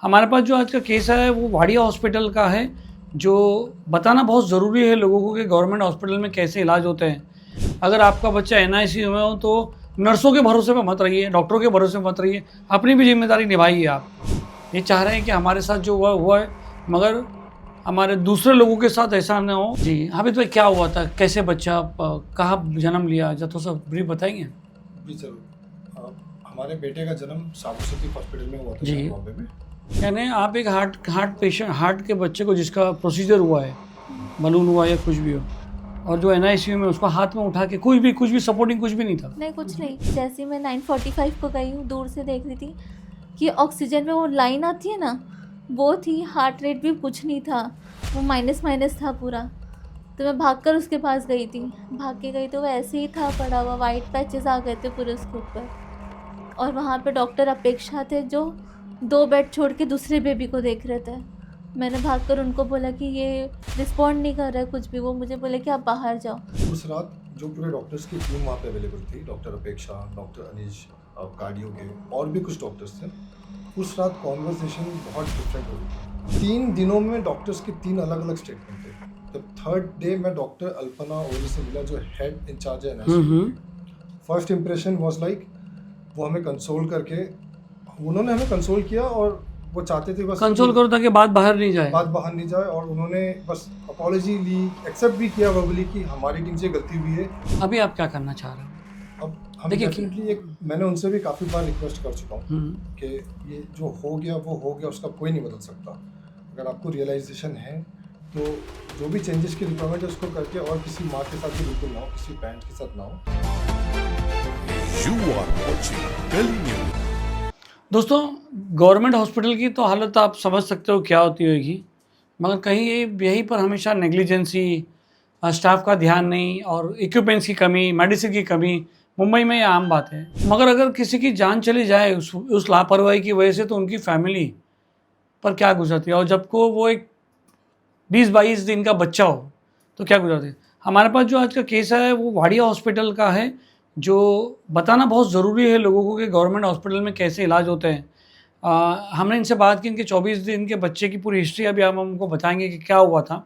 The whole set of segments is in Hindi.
हमारे पास जो आज का केस है वो वाडिया हॉस्पिटल का है, जो बताना बहुत ज़रूरी है लोगों को कि गवर्नमेंट हॉस्पिटल में कैसे इलाज होते हैं। अगर आपका बच्चा एनआईसीयू में हो तो नर्सों के भरोसे पे मत रहिए, डॉक्टरों के भरोसे पे मत रहिए, अपनी भी जिम्मेदारी निभाइए आप। ये चाह रहे हैं कि हमारे साथ जो हुआ हुआ है, मगर हमारे दूसरे लोगों के साथ ऐसा ना हो। जी हामिद भाई, क्या हुआ था, कैसे बच्चा कहाँ जन्म लिया, जब थोड़ा सा ब्रीफ बताएंगे? जी ज़रूर। हमारे बेटे का जन्म साबू सिटी हॉस्पिटल में हुआ था जी। शायद बॉम्बे में। यानी आप एक हार्ट के बच्चे को जिसका प्रोसीजर हुआ है, बलून हुआ या कुछ भी हो, और जो एनआईसीयू में उसको हाथ में उठा के कुछ भी सपोर्टिंग कुछ भी नहीं था। नहीं, कुछ नहीं। जैसे ही मैं 9:45 को गई हूँ, दूर से देख रही थी कि ऑक्सीजन में वो लाइन आती है ना, वो थी। हार्ट रेट भी कुछ नहीं था, वो माइनस माइनस था पूरा। तो मैं भागकर उसके पास गई थी, भाग के गई तो वो ऐसे ही था पड़ा हुआ, वाइट पैचेस आ गए थे पूरे उसके ऊपर। और वहाँ पे डॉक्टर अपेक्षा थे जो 2 बेड छोड़ के दूसरे बेबी को देख रहे थे। मैंने भागकर उनको बोला कि ये रिस्पॉन्ड नहीं कर रहा है कुछ भी। वो मुझे बोले कि आप बाहर जाओ। उस रात जो पूरे डॉक्टर्स की टीम वहाँ पे अवेलेबल थी, डॉक्टर अपेक्षा, डॉक्टर अनीश, कार्डियो के और भी कुछ डॉक्टर्स थे। उस रात कॉन्वर्सेशन बहुत डिफरेंट हुई। 3 दिनों में डॉक्टर्स के 3 अलग अलग स्टेटमेंट थे। द थर्ड डे मैं डॉक्टर अल्पना ओली से मिला, जो हेड इंचार्ज है NICU. First impression was like, वो हमें कंसोल करके, उन्होंने हमें कंसोल किया और वो चाहते थे बस कंसोल करो ताकि बात बाहर नहीं जाए। बात बाहर नहीं जाए। और उन्होंने बस अपॉलॉजी ली, एक्सेप्ट भी किया वर्बली कि हमारी टीम से गलती हुई है। अभी आप क्या करना चाह रहे हो? अब हम देखिए डेफिनेटली मैंने उनसे भी काफ़ी बार रिक्वेस्ट कर चुका हूँ कि ये जो हो गया वो हो गया, उसका कोई नहीं बदल सकता। अगर आपको रियलाइजेशन है तो जो भी चेंजेस की रिक्वायरमेंट है उसको करके, और किसी माँ के साथ भी बिल्कुल ना हो, किसी पैरेंट के साथ ना हो। You are watching Delhi News. दोस्तों, गवर्नमेंट हॉस्पिटल की तो हालत आप समझ सकते हो क्या होती होगी, मगर कहीं यहीं पर हमेशा नेग्लिजेंसी, स्टाफ का ध्यान नहीं और इक्विपमेंट्स की कमी, मेडिसिन की कमी मुंबई में ये आम बात है। मगर अगर किसी की जान चली जाए उस लापरवाही की वजह से, तो उनकी फैमिली पर क्या गुजरती है, और जबको वो एक 20-22 दिन का बच्चा हो तो क्या गुजरती है। हमारे पास जो आज का केस है वो वाडिया हॉस्पिटल का है, जो बताना बहुत ज़रूरी है लोगों को कि गवर्नमेंट हॉस्पिटल में कैसे इलाज होते हैं। हमने इनसे बात की, इनके 24 दिन के बच्चे की पूरी हिस्ट्री अभी हम उनको बताएंगे कि क्या हुआ था।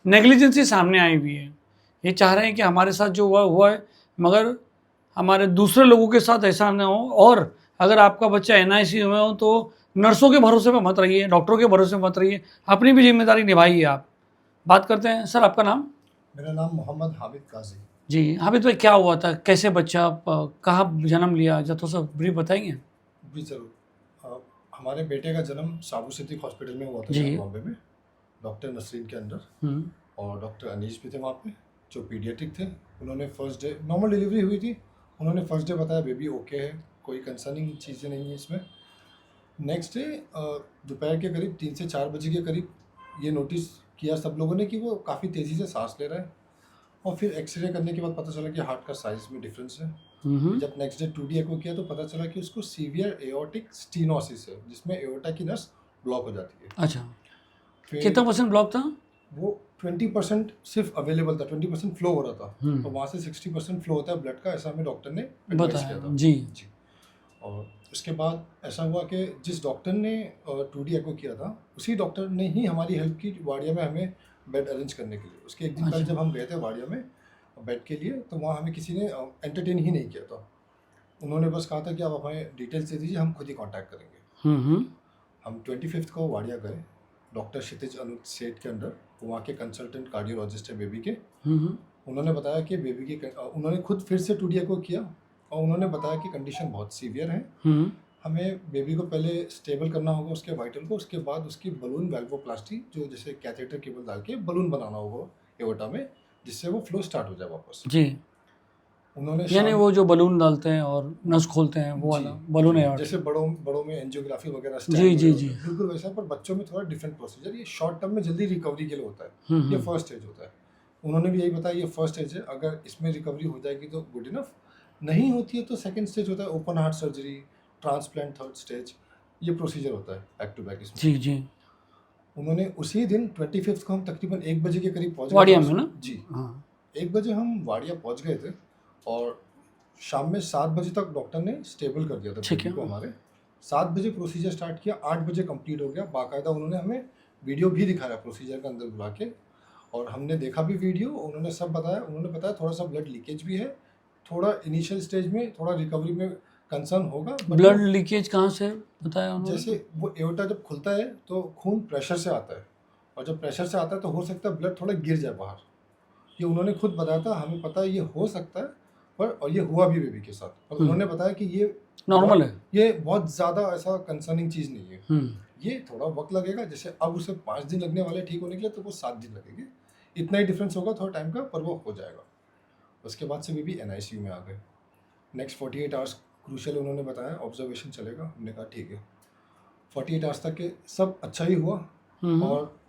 नेग्लिजेंसी सामने आई हुई है। ये चाह रहे हैं कि हमारे साथ जो हुआ है, मगर हमारे दूसरे लोगों के साथ ऐसा ना हो। और अगर आपका बच्चा एनआईसीयू में हो तो नर्सों के भरोसे पे मत रहिए, डॉक्टरों के भरोसे पे मत रहिए, अपनी भी जिम्मेदारी निभाइए आप। बात करते हैं। सर, आपका नाम? मेरा नाम मोहम्मद हामिद काजी। जी हामिद भाई, क्या हुआ था, कैसे बच्चा कहाँ जन्म लिया, जब थोड़ा सा ब्रीफ बताएंगे? जी ज़रूर। हमारे बेटे का जन्म साबू सिटी हॉस्पिटल में हुआ था जी। शायद बॉम्बे में, डॉक्टर नसरीन के अंडर। और डॉक्टर अनीश भी थे वहाँ पे, जो पीडियाट्रिक थे। उन्होंने फर्स्ट डे, नॉर्मल डिलीवरी हुई थी, उन्होंने फर्स्ट डे बताया बेबी ओके है, कोई कंसर्निंग चीज़ें नहीं है इसमें। नेक्स्ट डे दोपहर के करीब 3 से 4 बजे के करीब ये नोटिस किया सब लोगों ने कि वो काफ़ी तेज़ी से सांस ले रहा है। और फिर एक्सरे करने के बाद पता चला कि हार्ट का साइज में डिफरेंस है। जब नेक्स्ट डे 2D एको किया तो पता चला कि उसको सीवियर एओर्टिक स्टीनोसिस है, जिसमें एओर्टा की नस ब्लॉक हो जाती है। अच्छा, फिर कितना % ब्लॉक था? वो 20% सिर्फ अवेलेबल था, 20% फ्लो हो रहा था। तो वहाँ से 60% फ्लो होता है ब्लड का, ऐसा हमें डॉक्टर ने एडवाइस किया बताया था। जी। जी। और उसके बाद ऐसा हुआ कि जिस डॉक्टर ने 2D एको किया था, उसी डॉक्टर ने ही हमारी हेल्प की वाडिया में हमें बेड अरेंज करने के लिए। उसके एक दिन पहले जब हम गए थे वाडिया में बेड के लिए, तो वहाँ हमें किसी ने एंटरटेन ही नहीं किया था। उन्होंने बस कहा था कि आप हमें डिटेल्स दे दीजिए, हम खुद ही कांटेक्ट करेंगे। हम 25 को वाडिया गए, डॉक्टर क्षितिज अनुज सेठ के अंडर, वहाँ के कंसल्टेंट कार्डियोलॉजिस्ट है बेबी के। उन्होंने बताया कि बेबी की उन्होंने खुद फिर से 2D एको किया और उन्होंने बताया कि कंडीशन बहुत सीवियर है। हमें बेबी को पहले स्टेबल करना होगा, उसके वाइटल को, उसके बाद उसकी बलून वैल्वोप्लास्टी, जो जैसे कैथेटर केबल डाल के बलून बनाना होगा एओर्टा में, जिससे वो फ्लो स्टार्ट हो जाए वापस। जी। उन्होंने यानी वो जो बलून डालते हैं और नस खोलते हैं, वो वाला बलून है। जैसे बड़ों में एंजियोग्राफी वगैरह जी। बिल्कुल वैसा, पर बच्चों में थोड़ा डिफरेंट प्रोसीजर। ये शॉर्ट टर्म में जल्दी रिकवरी के लिए होता है। ये फर्स्ट स्टेज होता है। उन्होंने भी यही बताया, ये फर्स्ट स्टेज है, अगर इसमें रिकवरी हो जाएगी तो गुड इनफ, नहीं होती है तो सेकंड स्टेज होता है open heart surgery, transplant third stage. ये प्रोसीजर होता है बैक टू बैक इसमें। जी। उन्होंने उसी दिन 25 को हम तकरीबन 1 बजे के करीब पहुँच गए वाडिया में ना? जी हाँ। 1 बजे हम वाडिया पहुँच गए थे और शाम में 7 बजे तक डॉक्टर ने स्टेबल कर दिया था ठीक बेबी है। को हमारे। 7 बजे प्रोसीजर स्टार्ट किया, 8 बजे कंप्लीट हो गया। बाकायदा उन्होंने हमें वीडियो भी दिखाया प्रोसीजर के अंदर बुला के, और हमने देखा भी वीडियो। उन्होंने सब बताया। उन्होंने बताया थोड़ा सा ब्लड लीकेज भी है, थोड़ा इनिशियल स्टेज में थोड़ा रिकवरी में कंसर्न होगा। but ब्लड लीकेज कहाँ से बताया उन्होंने? जैसे वो एओर्टा जब खुलता है तो खून प्रेशर से आता है, और जब प्रेशर से आता है तो हो सकता है ब्लड थोड़ा गिर जाए बाहर। ये उन्होंने खुद बताया था, हमें पता है ये हो सकता है, पर और ये हुआ भी बेबी के साथ। पर उन्होंने बताया कि ये नॉर्मल है। ये बहुत ज़्यादा ऐसा कंसर्निंग चीज़ नहीं है, हम्म, ये थोड़ा वक्त लगेगा। जैसे अब उसे 5 दिन लगने वाले ठीक होने के लिए, तो वो 7 दिन लगेंगे। इतना ही डिफरेंस होगा थोड़ा टाइम का, पर वो हो जाएगा। उसके बाद से बेबी NICU में आ गए। नेक्स्ट 48 आवर्स क्रूशल उन्होंने बताया, ऑब्जर्वेशन चलेगा। हमने कहा ठीक है। 48 आवर्स तक के सब अच्छा ही हुआ। और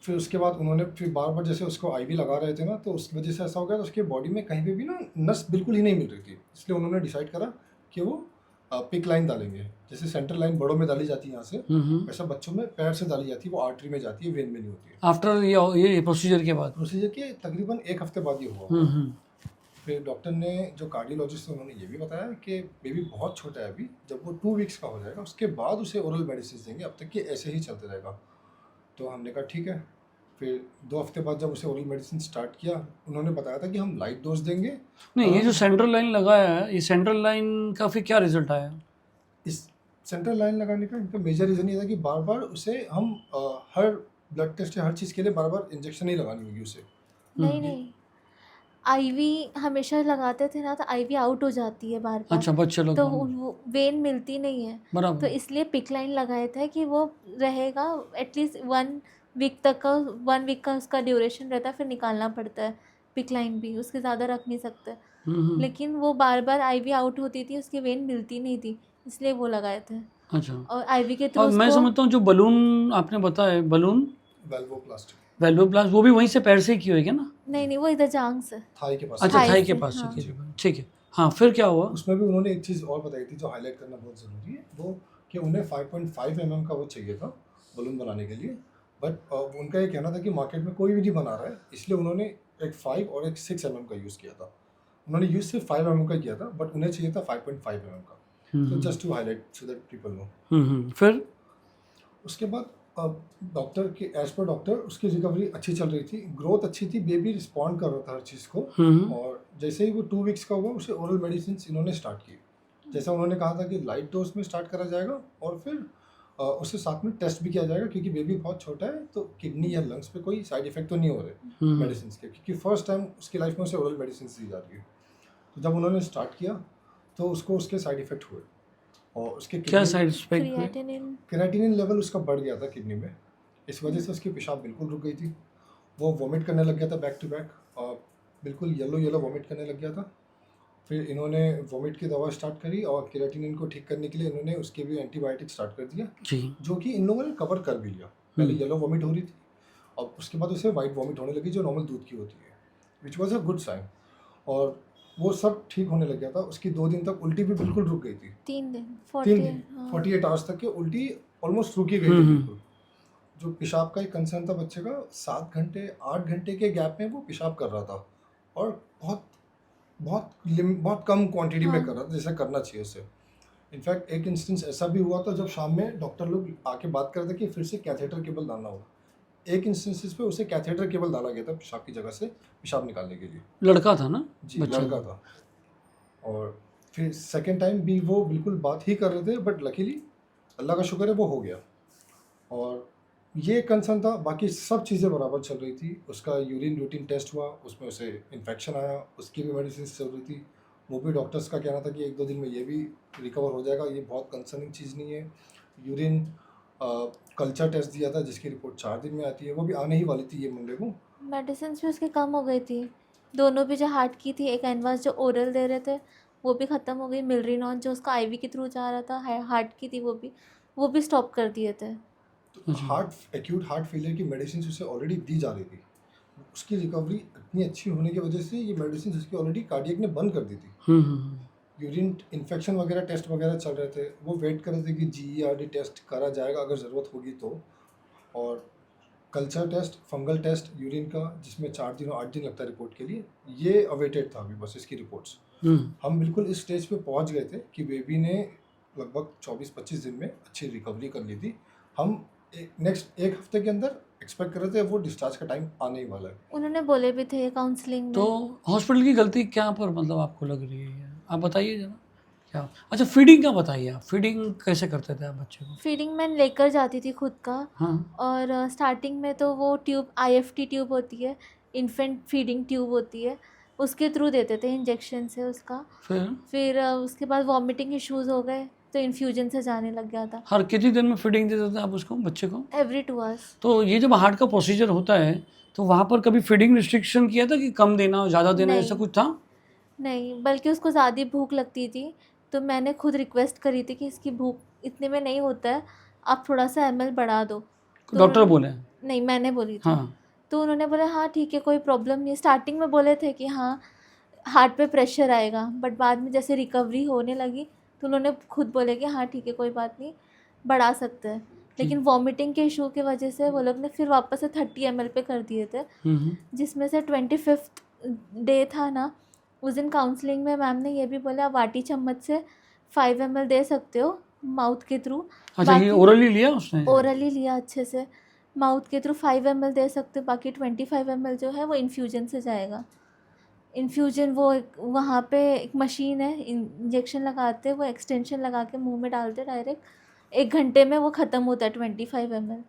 फिर उसके बाद उन्होंने फिर बार बार जैसे उसको IV लगा रहे थे ना, तो उस वजह से ऐसा हो गया, तो उसके बॉडी में कहीं पे भी ना नस बिल्कुल ही नहीं मिल रही थी। इसलिए उन्होंने डिसाइड करा कि वो पिक लाइन डालेंगे। जैसे सेंटर लाइन बड़ों में डाली जाती है यहाँ से, वैसा बच्चों में पैर से डाली जाती है। वो आर्टरी में जाती है, वेन में नहीं होती है। आफ्टर ये प्रोसीजर के बाद। प्रोसीजर के तकरीबन 1 हफ्ते बाद ये हुआ। हम्म, फिर डॉक्टर ने, जो कार्डियोलॉजिस्ट थे, उन्होंने ये भी बताया कि बेबी बहुत छोटा है अभी, जब वो 2 वीक्स का हो जाएगा उसके बाद उसे ओरल मेडिसिन देंगे, अब तक कि ऐसे ही चलते रहेगा। तो हमने कहा ठीक है। फिर 2 हफ्ते बाद जब उसे ओरल मेडिसिन स्टार्ट किया, उन्होंने बताया था कि हम लाइट डोज देंगे। नहीं, ये जो सेंट्रल लाइन लगाया है, ये सेंट्रल लाइन का फिर क्या रिजल्ट आया? इस सेंट्रल लाइन लगाने का इनका मेजर रीज़न ये था कि बार बार उसे हम हर ब्लड टेस्ट या हर चीज़ के लिए बार बार इंजेक्शन नहीं लगानी होगी उसे। नहीं नहीं, आईवी हमेशा लगाते थे ना, तो आईवी आउट हो जाती है बार बार, अच्छा, बच्चे लोग तो वो वेन मिलती नहीं है। तो बराबर। इसलिए पिक लाइन लगाए थे कि वो रहेगा एटलीस्ट 1 वीक तक का। 1 वीक का उसका ड्यूरेशन रहता है, फिर निकालना पड़ता है पिक लाइन भी, उसके ज़्यादा रख नहीं सकते। लेकिन वो बार बार आईवी आउट होती थी, उसकी वेन मिलती नहीं थी, इसलिए वो लगाए थे। अच्छा, और आईवी के थ्रू और मैं उसको समझता हूँ जो बलून आपने बताया, बलून वेल्वोप्लास्टी वेल्वोप्लास्ट, वो भी वहीं से पैर से ही की होगी ना? नहीं नहीं, वो इधर जांग से। थाई के पास। अच्छा, थाई थाई के से, पास से हाँ। की थी। ठीक है, हाँ, फिर क्या हुआ? उसमें भी उन्होंने एक चीज़ और बताई थी जो हाईलाइट करना बहुत ज़रूरी है, वो कि उन्हें 5.5 mm का वो चाहिए था बलून बनाने के लिए। बट उनका ये कहना था कि मार्केट में कोई भी नहीं बना रहा है, इसलिए उन्होंने एक 5 और एक 6 mm का यूज़ किया था। उन्होंने यूज़ सिर्फ 5 mm का किया था, बट उन्हें चाहिए था 5.5 mm का। तो just to highlight so that people know. फिर उसके बाद डॉक्टर के, एज पर डॉक्टर, उसकी रिकवरी अच्छी चल रही थी, ग्रोथ अच्छी थी, बेबी रिस्पॉन्ड कर रहा था हर चीज़ को। और जैसे ही वो 2 वीक्स का हुआ, उसे ओरल मेडिसिन इन्होंने स्टार्ट की। जैसा उन्होंने कहा था कि लाइट डोज में स्टार्ट करा जाएगा, और फिर उससे साथ में टेस्ट भी किया जाएगा, क्योंकि बेबी बहुत छोटा है, तो किडनी या लंग्स पे कोई साइड इफेक्ट तो नहीं हो रहे मेडिसिन के, क्योंकि फर्स्ट टाइम उसकी लाइफ में उसे ओरल मेडिसिन दी जा रही है। तो जब उन्होंने स्टार्ट किया तो उसको उसके साइड इफेक्ट हुए, और उसके क्या साइड इफेक्ट हुए? क्रिएटिनिन क्रेटिनिन लेवल उसका बढ़ गया था किडनी में। इस वजह से उसकी पेशाब बिल्कुल रुक गई थी, वो वॉमिट करने लग गया था बैक टू बैक, और बिल्कुल येलो वॉमिट करने लग गया था। फिर इन्होंने वॉमिट की दवा स्टार्ट करी, और क्रेटिनिन को ठीक करने के लिए इन्होंने उसके भी एंटीबायोटिक स्टार्ट कर दिया, जी। जो कि इन लोगों ने कवर कर भी लिया। पहले येलो वॉमिट हो रही थी, और उसके बाद उसे वाइट वॉमिट होने लगी, जो नॉर्मल दूध की होती है, which was a good sign. और वो सब ठीक होने लग गया था। उसकी 2 दिन तक उल्टी भी बिल्कुल रुक गई थी। 3 दिन 3 दिन हाँ। 48 आवर्स तक की उल्टी ऑलमोस्ट रुक ही गई थी बिल्कुल। जो पेशाब का एक कंसर्न था बच्चे का, 7 घंटे 8 घंटे के गैप में वो पेशाब कर रहा था, और बहुत कम क्वांटिटी में कर रहा था, जैसे करना चाहिए उसे। इनफैक्ट एक इंस्टेंस ऐसा भी हुआ था जब शाम में डॉक्टर लोग आके बात कर रहे थे कि फिर से कैथेटर केबल डालना होगा। एक इंस्टेंसेस पे उसे कैथेटर केबल डाला गया था पेशाब की जगह से, पेशाब निकालने के लिए। लड़का था ना? जी, बच्चा। लड़का था। और फिर सेकेंड टाइम भी वो बिल्कुल बात ही कर रहे थे, बट लकीली अल्लाह का शुक्र है वो हो गया। और ये कंसर्न था, बाकी सब चीज़ें बराबर चल रही थी। उसका यूरिन रूटीन टेस्ट हुआ, उसमें उसे इन्फेक्शन आया, उसकी भी मेडिसिन चल रही थी। वो भी डॉक्टर्स का कहना था कि 1-2 दिन में ये भी रिकवर हो जाएगा, ये बहुत कंसर्निंग चीज़ नहीं है। यूरिन कल्चर टेस्ट दिया था, जिसकी रिपोर्ट 4 दिन में आती है, वो भी आने ही वाली थी ये मंडे को। मेडिसिन भी उसकी कम हो गई थी, दोनों भी जो हार्ट की थी, एक एनवास जो ओरल दे रहे थे वो भी ख़त्म हो गई, मिलरिनॉन जो उसका आईवी के थ्रू जा रहा था हार्ट की थी वो भी स्टॉप कर दिए थे। एक्यूट हार्ट फेलियर की मेडिसिन उसे ऑलरेडी दी जा रही थी। उसकी रिकवरी इतनी अच्छी होने की वजह से ये मेडिसिन उसकी ऑलरेडी कार्डियक ने बंद कर दी थी। यूरिन इन्फेक्शन वगैरह टेस्ट वगैरह चल रहे थे, वो वेट कर रहे थे कि GERD टेस्ट करा जाएगा अगर ज़रूरत होगी तो। और culture test, fungal test urine का, जिसमें 4 दिन और 8 दिन लगता है रिपोर्ट के लिए, ये अवेटेड था अभी बस इसकी रिपोर्ट्स। हम बिल्कुल इस स्टेज पे पहुंच गए थे कि बेबी ने लगभग 24-25 दिन में अच्छी रिकवरी कर ली थी। हम नेक्स्ट एक हफ्ते के अंदर एक्सपेक्ट कर रहे थे वो डिस्चार्ज का टाइम आने ही वाला है। उन्होंने बोले भी थे काउंसलिंग तो में। हॉस्पिटल की गलती क्या पर मतलब आपको लग रही है, आप बताइए जरा क्या। अच्छा, फीडिंग का बताइए, आप फीडिंग कैसे करते थे आप बच्चे को? फीडिंग मैं लेकर जाती थी खुद का। हाँ। और स्टार्टिंग में तो वो ट्यूब IFT ट्यूब होती है, इन्फेंट फीडिंग ट्यूब होती है, उसके थ्रू देते थे इंजेक्शन से उसका। फिर उसके बाद वॉमिटिंग इश्यूज हो गए तो इन्फ्यूजन से जाने लग गया था। हर कितनी दिन में फीडिंग देते थे आप उसको, बच्चे को? Every 2 hours. तो ये जब हार्ट का प्रोसीजर होता है तो वहाँ पर कभी फीडिंग रिस्ट्रिक्शन किया था कि कम देना ज़्यादा देना, नहीं। ऐसा कुछ था? नहीं, बल्कि उसको ज़्यादा भूख लगती थी तो मैंने खुद रिक्वेस्ट करी थी कि इसकी भूख इतने में नहीं होता है, आप थोड़ा सा ml बढ़ा दो। तो डॉक्टर उन्होंने- बोले? नहीं, मैंने बोली थी। हाँ। तो उन्होंने बोला हाँ ठीक है, कोई प्रॉब्लम नहीं। स्टार्टिंग में बोले थे कि हाँ हार्ट पे प्रेशर आएगा, बट बाद में जैसे रिकवरी होने लगी तो उन्होंने खुद बोले कि हाँ ठीक है, कोई बात नहीं, बढ़ा सकते हैं। लेकिन वॉमिटिंग के इशू की वजह से वो लोग ने फिर वापस से 30 ml पे कर दिए थे, जिसमें से 25th डे था ना, उस दिन काउंसलिंग में मैम ने ये भी बोला वाटी चम्मच से 5 ml दे सकते हो माउथ के थ्रू। अच्छा, ये ओरली लिया उसने? ओरली लिया अच्छे से, माउथ के थ्रू 5 ml दे सकते हो, बाकी 25 ml जो है वो इन्फ्यूजन से जाएगा। इन्फ्यूजन वो वहाँ पे एक मशीन है, इंजेक्शन लगाते, वो एक्सटेंशन लगा के मुंह में डालते डायरेक्ट, 1 घंटे में वो ख़त्म होता है 25 ml।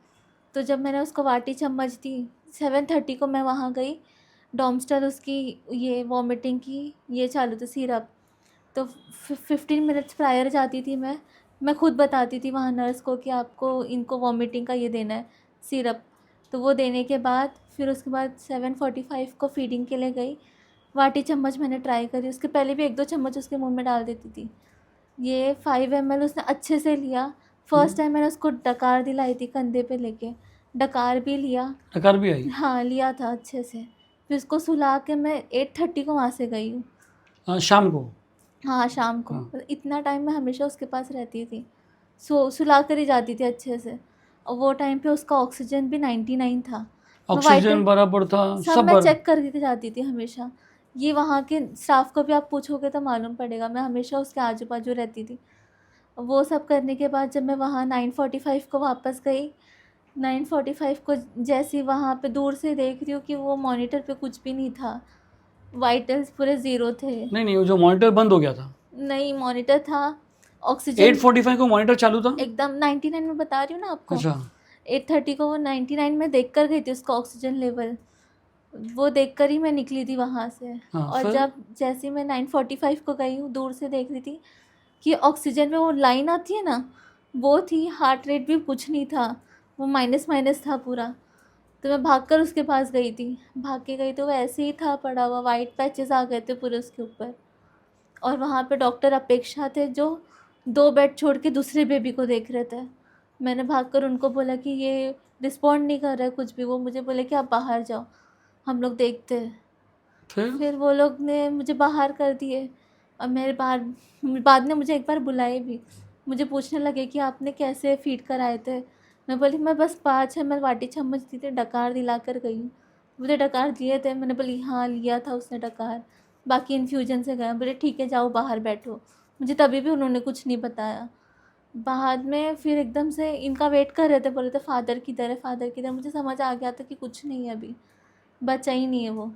तो जब मैंने उसको वाटी चम्मच दी, 7:30 को मैं वहाँ गई, डॉमस्टर उसकी ये वॉमिटिंग की ये चालू थी सिरप। तो 15 मिनट्स प्रायर जाती थी मैं खुद बताती थी वहाँ नर्स को कि आपको इनको वॉमिटिंग का ये देना है सिरप। तो वो देने के बाद फिर उसके बाद 7:45 को फीडिंग के लिए गई। वाटी चम्मच मैंने ट्राई करी, उसके पहले भी 1-2 चम्मच उसके मुंह में डाल देती थी। ये 5 ml उसने अच्छे से लिया। फर्स्ट टाइम मैंने उसको डकार दिलाई थी कंधे पे लेके, डकार भी लिया। डकार भी आई? हाँ, लिया था अच्छे से। फिर उसको सुला के मैं 8:30 को वहाँ से गई हूँ। शाम को? हाँ, शाम को। हाँ। मतलब इतना टाइम मैं हमेशा उसके पास रहती थी, सुला कर ही जाती थी अच्छे से। और वो टाइम पे उसका ऑक्सीजन भी 99 था। मैं ऑक्सीजन वाइटल बराबर था? सब मैं चेक करके जाती थी हमेशा। ये वहाँ के स्टाफ को भी आप पूछोगे तो मालूम पड़ेगा, मैं हमेशा उसके आजू बाजू रहती थी। वो सब करने के बाद जब मैं वहाँ 9:45 को वापस गई, 9:45 को जैसे ही वहाँ पे दूर से देख रही हूँ कि वो मॉनिटर पे कुछ भी नहीं था, वाइटल्स पूरे ज़ीरो थे। नहीं, वो जो मॉनिटर बंद हो गया था? नहीं, मॉनिटर था, ऑक्सीजन 8:45 को मॉनिटर चालू था? एकदम 99 में बता रही हूँ ना आपको। अच्छा। 8:30 को वो 99 में देख कर गई थी उसका ऑक्सीजन लेवल, वो देखकर ही मैं निकली थी वहाँ से। हाँ, और फिर? जब जैसे मैं 9:45 को गई हूँ, दूर से देख रही थी कि ऑक्सीजन में वो लाइन आती है ना, वो थी। हार्ट रेट भी कुछ नहीं था, वो माइनस था पूरा। तो मैं भागकर उसके पास गई थी, भाग के गई तो वो ऐसे ही था पड़ा हुआ, वाइट पैचेस आ गए थे पूरे उसके ऊपर। और वहाँ पे डॉक्टर अपेक्षा थे जो 2 बेड छोड़ के दूसरे बेबी को देख रहे थे। मैंने भागकर उनको बोला कि ये रिस्पॉन्ड नहीं कर रहा है कुछ भी। वो मुझे बोले कि आप बाहर जाओ, हम लोग देखते हैं। फिर वो लोग ने मुझे बाहर कर दिए। और मेरे बाद में मुझे एक बार बुलाए भी, मुझे पूछने लगे कि आपने कैसे फीड कराए थे। मैं बोली मैं बस 5 ml वाटी चम्मच दी थी, डकार दिला कर गई हूँ। मुझे डकार दिए थे, मैंने बोली हाँ लिया था उसने डकार, बाकी इन्फ्यूजन से गया। बोले ठीक है जाओ बाहर बैठो। मुझे तभी भी उन्होंने कुछ नहीं बताया। बाद में फिर एकदम से इनका वेट कर रहे थे, बोले थे फादर किधर है, फादर किधर। मुझे समझ आ गया था कि कुछ नहीं है, अभी बचा ही नहीं है वो।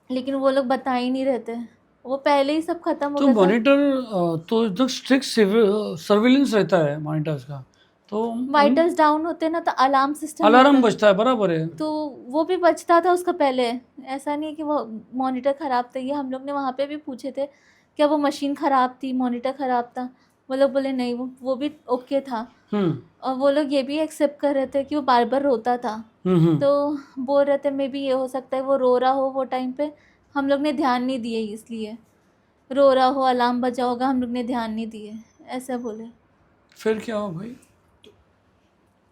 लेकिन वो लोग बता ही नहीं रहे थे, वो पहले ही सब खत्म हो तो गया था। मॉनिटर तो एकदम स्ट्रिक्ट सर्विलेंस रहता है मॉनिटर्स का, तो वाइटल्स डाउन होते ना तो अलार्म सिस्टम अलार्म बजता है, बराबर है। तो वो भी बचता था उसका पहले। ऐसा नहीं है कि वो मॉनिटर ख़राब था। ये हम लोग ने वहाँ पे भी पूछे थे क्या वो मशीन ख़राब थी, मॉनिटर ख़राब था। वो लोग बोले नहीं, वो भी ओके था। और वो लोग ये भी एक्सेप्ट कर रहे थे कि वो बार बार रोता था। तो बोल रहे थे मे बी ये हो सकता है वो रो रहा हो, वो टाइम पे हम लोग ने ध्यान नहीं दिए, इसलिए रो रहा हो, अलार्म बजा होगा, हम लोग ने ध्यान नहीं दिए, ऐसा बोले। फिर क्या हुआ भाई?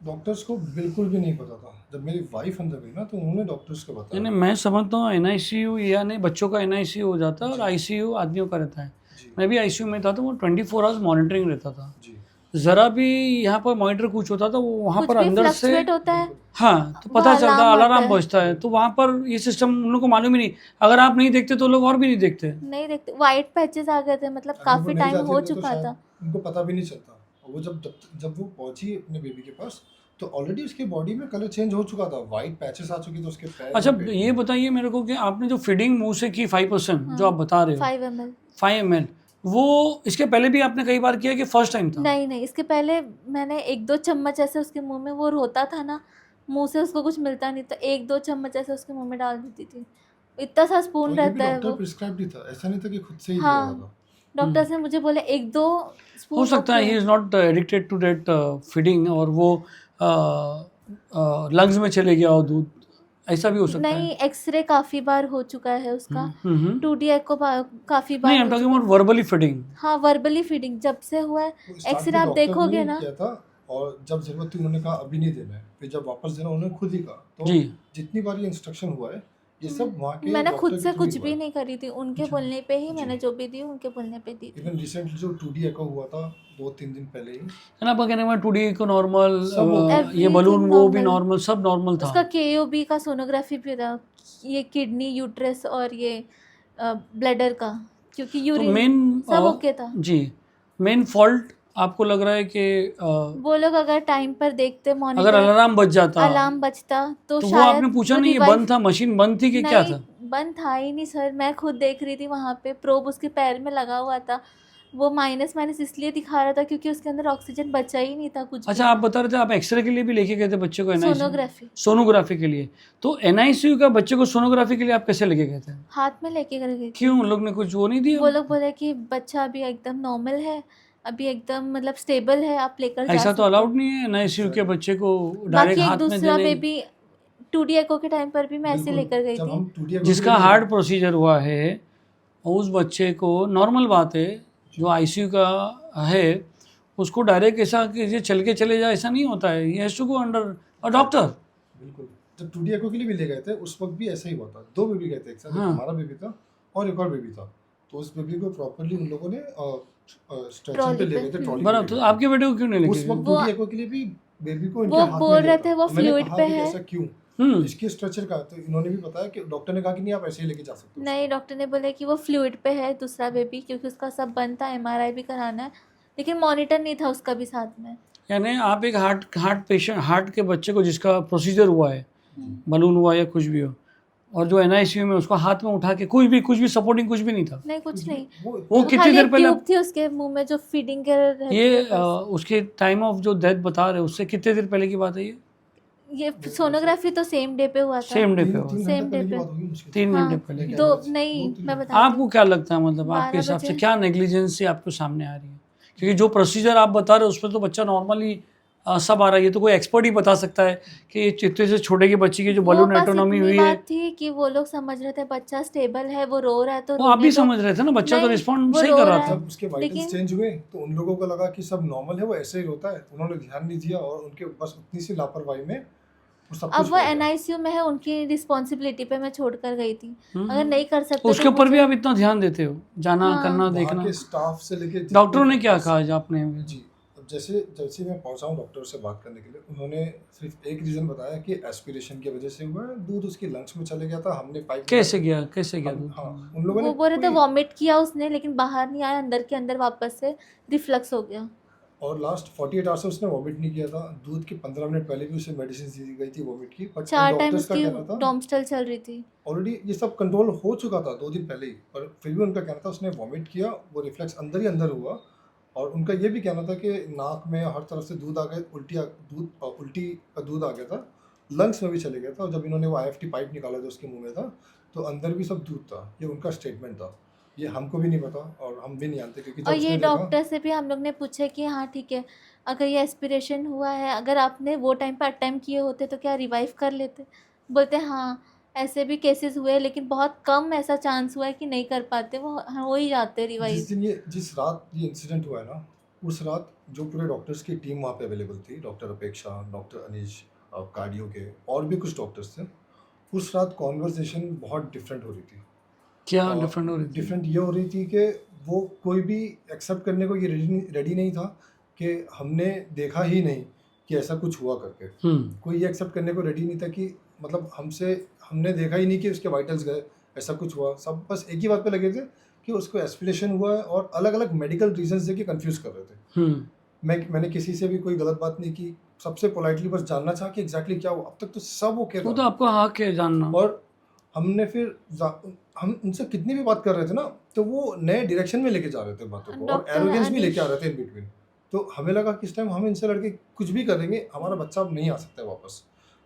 डॉक्टर्स को बिल्कुल भी नहीं पता था। जब मेरी वाइफ अंदर गई ना तो उन्होंने डॉक्टर्स को बताया। नहीं, मैं समझता हूँ NICU यानी बच्चों का NICU हो जाता है और ICU आदमियों का रहता है। जी मैं भी ICU में था तो वो 24 आवर्स मॉनिटरिंग रहता था। जी ज़रा भी यहाँ पर मॉनिटर कुछ होता था वो वहाँ कुछ पर भी अंदर से फ्लक्चुएट होता है हाँ तो वो पता चलता अलार्म आता अलार्म है। बजता है, तो वहाँ पर ये सिस्टम उन लोगों को मालूम ही नहीं। अगर आप नहीं देखते तो लोग और भी नहीं देखते। नहीं देखते, वाइट पैचेस आ गए थे, मतलब अगर वो काफ़ी नहीं टाइम जाती हो अंदर तो चुका शायद था। उनको पता भी नहीं चलता। और वो जब वो पहुंची अपने बेबी के पास तो ऑलरेडी उसकी बॉडी में कलर चेंज हो चुका था, वाइट पैचेस आ चुके थे उसके पैर अच्छा पे। ये बताइए मेरे को कि आपने जो फीडिंग मुंह से की 5% जो हाँ, आप बता रहे हो 5 ml। 5 ml, वो इसके पहले भी आपने कई बार किया कि फर्स्ट टाइम था? नहीं नहीं, इसके पहले मैंने 1-2 चम्मच ऐसे उसके मुंह में, वो रोता था ना, मुंह से उसको कुछ मिलता नहीं था, 1-2 चम्मच ऐसे उसके मुंह में डाल देती थी। इतना सा और स्पून ये भी रहता है डॉक्टर वो। प्रिस्क्राइब ही था, ऐसा नहीं था कि खुद से ही लिया हुआ हाँ, था। डॉक्टर्स ने मुझे बोला 1-2 हो स्पून सकता है ओके ही है। Is not addicted to that feeding और वो लंग्स में चले गया हो दूध, ऐसा भी हो सकता है। नहीं, एक्सरे काफ़ी बार हो चुका है उसका, हम्म। 2D एको काफ़ी नहीं बार आई एम हो टॉकिंग चुका अबाउट है। Verbally feeding. हाँ, वर्बली फीडिंग जब से हुआ है, वो स्टार्ट एक्सरे में आप डॉक्टर ने देखोगे ना। किया था और जब जरूरत थी उन्होंने कहा अभी नहीं देना है, फिर जब वापस देना उन्होंने खुद ही कहा। तो जी जितनी बार ये इंस्ट्रक्शन हुआ है ये सब वहाँ के मैंने खुद डॉक्टर से के थ्रू ही कुछ हुआ भी है। नहीं करी थी, उनके बोलने पे ही मैंने जो भी दी उनके बोलने पे दी थी। इवन रिसेंटली जो 2D एको हुआ था 2-3 दिन पहले ही, है ना, आपका कहने में 2D को नॉर्मल, सब ये Everything बलून वो भी normal। नॉर्मल, सब नॉर्मल था। उसका KOB का सोनोग्राफी भी था, ये किडनी, यूट्रस और ये ब्लैडर का, क्योंकि तो यूरिन मेन सब ओके था। जी मेन फॉल्ट आपको लग रहा है कि वो लोग अगर टाइम पर देखते अगर मॉनिटर, अलार्म बज जाता अलार्म बजता तो तो वो शायद आपने पूछा वो नहीं ये revive- बंद था, मशीन बंद थी कि क्या नहीं, था? बंद था ही नहीं सर, मैं खुद देख रही थी वहाँ पे, प्रोब उसके पैर में लगा हुआ था, वो माइनस माइनस इसलिए दिखा रहा था क्योंकि उसके अंदर ऑक्सीजन बचा ही नहीं था कुछ अच्छा आप बता रहे थे आप एक्सरे के लिए भी लेके गए थे बच्चे को भी। एनआईसीयू? सोनोग्राफी सोनोग्राफी के लिए। तो एनआईसीयू का बच्चे को सोनोग्राफी के लिए आप कैसे लेके गए थे? हाथ में लेके कर गई थी। क्यों उन लोग ने कुछ वो नहीं दिया? वो लोग बोले कि बच्चा अभी एकदम नॉर्मल है, अभी एकदम मतलब स्टेबल है, आप लेकर जा ऐसा सकते तो हो। अलाउड नहीं है एनआईसीयू के बच्चे को बाकी डायरेक्ट एक हाथ में दूसरा देने। बेबी 2D एको के टाइम पर भी मैं ऐसे बिल्कुल, लेकर गई जब थी। हम 2D एको जिसका के लिए हार्ट प्रोसीजर हुआ है उस बच्चे को नॉर्मल बात है, जो आईसीयू का है उसको डायरेक्ट ऐसा कि ये चल के चले जाए ऐसा नहीं होता है, ये has to go under a doctor. बिल्कुल, जब 2D एको के लिए भी ले गए थे उस वक्त भी ऐसा ही हुआ था। 2 बेबी गए थे एक साथ, एक हाँ। हमारा बेबी था और एक और बेबी था। तो उस बेबी को प्रॉपर्ली उन लोगों ने स्ट्रेचर ट्रॉली पे ले पे, गए थे, ट्रॉली बराबर, पे तो ले गए आपके बेटे को क्यों नहीं थे। लेके उस गए? वक्त वो- 2D एको के लिए भी बेबी को इनके वो हाथ बोल में रहे लिया थे था। वो तो मैंने फ्लूइड कहा पे कि है। ऐसा क्यों? इसके स्ट्रेचर का तो इन्होंने भी बताया कि डॉक्टर ने कहा कि नहीं आप ऐसे ही लेके जा सकते हो। नहीं, डॉक्टर ने बोला कि वो फ्लूइड पे है दूसरा बेबी, क्योंकि उसका सब बंद था, MRI भी कराना है, लेकिन मॉनिटर नहीं था उसका भी साथ में। यानी आप एक हार्ट पेशेंट, हार्ट के बच्चे को जिसका प्रोसीजर हुआ है, बलून हुआ या कुछ भी हो, और जो एनआईसीयू में उसको हाथ में उठा के कुछ भी सपोर्टिंग कुछ भी नहीं था, नहीं, कुछ नहीं, वो कितनी खाली देर एक पहले ट्यूब थी उसके मुंह में जो फीडिंग के रहती ये है बस। उसके टाइम ऑफ जो डेथ बता रहे हैं उससे कितने देर पहले की बात है? ये ये सोनोग्राफी तो सेम डे पे हुआ था। सेम डे पे 3 हुआ, 3 Same घंटे पहले day की पे। बात होगी मुश्किल से। 3 हाँ, घंटे पहले। लेकिन दो आज नहीं, 2-3 मैं बता आपको क्या लगता है, मतलब 12 आपके हिसाब से बजे। क्या नेग्लिजेंसी आपको सामने आ रही है? क्योंकि जो प्रोसीजर आप बता रहे हो उसमें तो बच्चा नॉर्मली सब आ रहा है, ये तो कोई एक्सपर्ट ही बता सकता है कि ये चित्ते से छोटे की बच्ची की जो वो बलून बस एटोनॉमी इतनी हुई है, बात थी कि वो लोग समझ रहे थे बच्चा स्टेबल है, वो रो रहा है तो वो आप रोने भी दो। समझ रहे थे ना, बच्चा तो नहीं, रिस्पॉन्ड वो सही रो कर रहा रहा है। था। जब उसके वाइटल्स लेकिन- चेंज हुए तो उन लोगों को लगा कि सब नॉर्मल है, वो ऐसे ही रोता है, तो उन्होंने ध्यान नहीं दिया और उनके बस उतनी सी लापरवाही में वो सब अब कुछ वो हो गया। NICU में है, उनकी रिस्पॉन्सिबिलिटी पे मैं छोड़ कर गई थी। अगर नहीं कर सकते उसके तो ऊपर भी मुझे- आप इतना ध्यान देते हो, जाना हाँ। करना वहाँ देखना। के स्टाफ से लेके डॉक्टरों ने क्या कहा जो आपने? जी, अब जैसे जैसे मैं पहुंचा हूँ डॉक्टर से बात करने के लिए, उन्होंने सिर्फ एक रीज़न बताया कि एस्पिरेशन की वजह से हुआ है, दूध उसकी लंग्स में चले गया था, हमने पाइप कैसे गया दूध? हाँ, उन लोगों ने वो बोल रहे थे कोई- वॉमिट किया उसने, लेकिन बाहर नहीं आया, अंदर के अंदर वापस से रिफ्लक्स हो गया। और लास्ट 48 आवर्स से उसने वॉमिट नहीं किया था। दूध के 15 मिनट पहले भी उसे मेडिसिन दी गई थी वॉमिट की, बट 4 टाइम डॉक्टर्स का उसकी कहना था डॉम्स्टल चल रही थी। ऑलरेडी ये सब कंट्रोल हो चुका था 2 दिन पहले ही, पर फिर भी उनका कहना था उसने वॉमिट किया, वो रिफ्लेक्स अंदर ही अंदर हुआ। और उनका ये भी कहना था कि नाक में हर तरफ से दूध आ गया, उल्टी का दूध आ गया था, लंग्स में भी चले गया था, और जब इन्होंने वो IFT पाइप निकाला जो उसके मुंह में था तो अंदर भी सब दूध था। ये उनका स्टेटमेंट था, ये हमको भी नहीं पता और हम भी नहीं जानते, क्योंकि जब और ये उसने देखा- डॉक्टर से भी हम लोग ने पूछा कि हाँ ठीक है, अगर ये एस्पिरेशन हुआ है, अगर आपने वो टाइम पर अटेम्प्ट किए होते तो क्या रिवाइव कर लेते? बोलते हाँ, ऐसे भी केसेस हुए, लेकिन बहुत कम ऐसा चांस हुआ है कि नहीं कर पाते, वो हो ही जाते रिवाइव। जिस रात ये इंसिडेंट हुआ है ना, उस रात जो पूरे डॉक्टर्स की टीम वहाँ पे अवेलेबल थी, डॉक्टर अपेक्षा, डॉक्टर अनीश, कार्डियो के और भी कुछ डॉक्टर्स थे, उस रात कॉन्वर्सेशन बहुत डिफरेंट हो रही थी। क्या डिफरेंट हो रही थी? डिफरेंट ये हो रही थी कि वो कोई भी एक्सेप्ट करने को ये रेडी नहीं था कि हमने देखा ही नहीं कि ऐसा कुछ हुआ करके। कोई ये एक्सेप्ट करने को रेडी नहीं था कि मतलब हमने देखा ही नहीं कि उसके वाइटल्स गए, ऐसा कुछ हुआ। सब बस एक ही बात पे लगे थे कि उसको एस्पिरेशन हुआ है और अलग अलग मेडिकल रीजंस देके कंफ्यूज कर रहे थे। मैंने किसी से भी कोई गलत बात नहीं की, सबसे पोलाइटली बस जानना चाहा कि एग्जैक्टली क्या हुआ। अब तक तो सब ओके वो था। तो आपको हक है जानना। और हमने फिर हम उनसे कितनी भी बात कर रहे थे ना, तो वो नए डायरेक्शन में लेके जा रहे थे बातों को, और डॉक्टर एरोगेंस भी अनिश- लेके आ रहे थे इन बिटवीन। तो हमें लगा कि इस टाइम हम इनसे लड़के कुछ भी करेंगे, हमारा बच्चा अब नहीं आ सकता है वापस।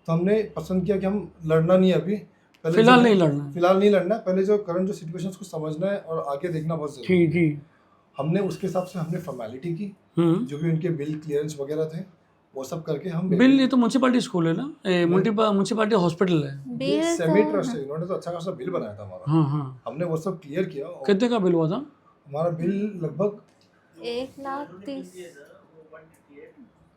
तो हमने पसंद किया कि हम लड़ना नहीं अभी, पहले फिलहाल जो है- नहीं लड़ना। फिलहाल नहीं लड़ना, पहले जो करंट जो सिचुएशंस को समझना है और आगे देखना बहुत जरूरी जी है। जी। हमने उसके हिसाब से हमने फॉर्मेलिटी की, जो भी उनके बिल क्लियरेंस वगैरह थे वो सब करके हम बिल, ये तो म्यूनसिपालिटी स्कूल है ना, म्यूनसिपालिटी हॉस्पिटल है। बिल सेमी तो ट्रस्ट है, इन्होंने तो अच्छा खासा बिल बनाया था हमारा। हाँ हाँ। हमने वो सब क्लियर किया और कितने का बिल हुआ था? हमारा बिल लगभग 1,30,000।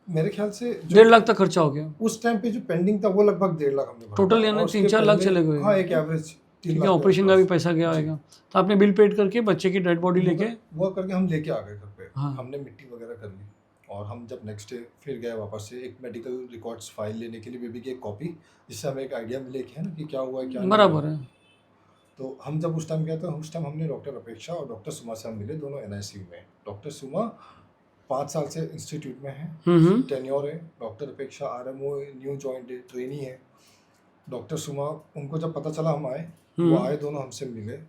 मेरे ख्याल से 1.5 लाख तक खर्चा हो गया उस टाइम पे जो पेंडिंग था वो लगभग 1.5 लाख हमने भरा टोटल, था। यानी और उसके 3-4 लाख पहले- चले गए। हाँ, एक एवरेज 3 ठीक है, लाख ऑपरेशन का भी आसपास। पैसा गया जी। होगा। तो आपने बिल पेड करके बच्चे की डेड बॉडी लेके वो करके हम लेके आ गए घर पे। हाँ। हमने मिट्टी वगैरह कर ली और हम जब नेक्स्ट डे फिर गए वापस से एक मेडिकल रिकॉर्ड्स फाइल लेने के लिए, बेबी की एक कॉपी, जिससे हमें एक आइडिया मिले कि है ना कि क्या हुआ है क्या नहीं बराबर हुआ। है। तो हम जब उस टाइम गए तो उस टाइम हमने डॉक्टर अपेक्षा और डॉक्टर सुमा से हम मिले, दोनों एनआईसीयू में। डॉक्टर सुमा 5 साल से इंस्टीट्यूट में है, टेन्योर है। डॉक्टर अपेक्षा आरएमओ न्यू जॉइंट ट्रेनी है। डॉक्टर सुमा, उनको जब पता चला हम आए, वो आए, दोनों हमसे मिले।